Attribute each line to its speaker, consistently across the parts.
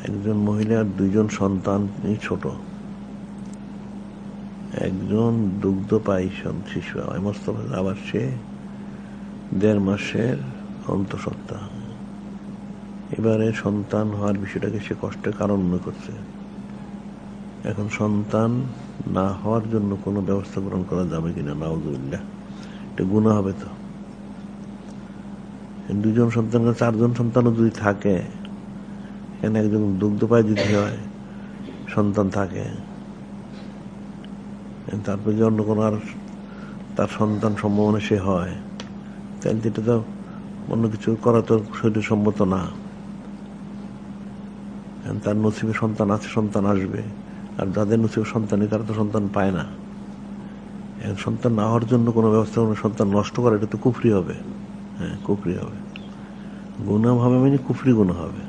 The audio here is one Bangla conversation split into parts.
Speaker 1: একজন মহিলার 2জন সন্তানই ছোট, একজন দুগ্ধপায়ী শিশু মোস্তফা, আবার সে 1.5 মাসের অন্তঃসত্ত্বা। এবারে সন্তান হওয়ার বিষয়টাকে সে কষ্টের কারণ মনে করছে। এখন সন্তান না হওয়ার জন্য কোনো ব্যবস্থা গ্রহণ করা যাবে কিনা? নাউযুবিল্লাহ, এটা গুনাহ হবে তো। 2জন সন্তান, 4জন সন্তানও যদি থাকে, এখানে একজন দুগ্ধপায়ী যদি হয়, সন্তান থাকে, তারপর যে অন্য কোনো আর তার সন্তান সম্ভাবনা সে হয়, তাহলে এটা তো অন্য কিছু করা তো শরীর সম্মত না। তার নসিবে সন্তান আছে, সন্তান আসবে, আর যাদের নসিবে সন্তান নেই তারা তো সন্তান পায় না। সন্তান না হওয়ার জন্য কোনো ব্যবস্থা, সন্তান নষ্ট করা, এটা তো কুফরি হবে। হ্যাঁ, কুফরি হবে, গুনাহ হবে, মানে কুফরি গুনাহ হবে।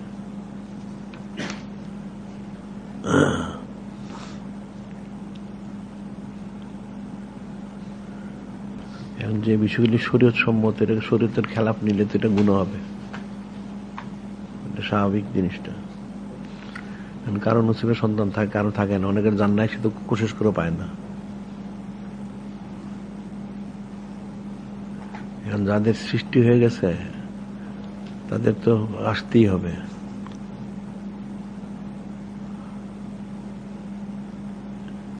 Speaker 1: এখন যে বিষয়গুলি শরীয়ত সম্মত, এটা শরীয়তের খেলাফ নিলে তো এটা গুনাহ হবে, এটা স্বাভাবিক জিনিসটা। কারো নসিবে সন্তান থাকে, কারো থাকে না, অনেকের জান্নাত সে তো কোশিশ করে পায় না। এখন যাদের সৃষ্টি হয়ে গেছে তাদের তো আসতেই হবে।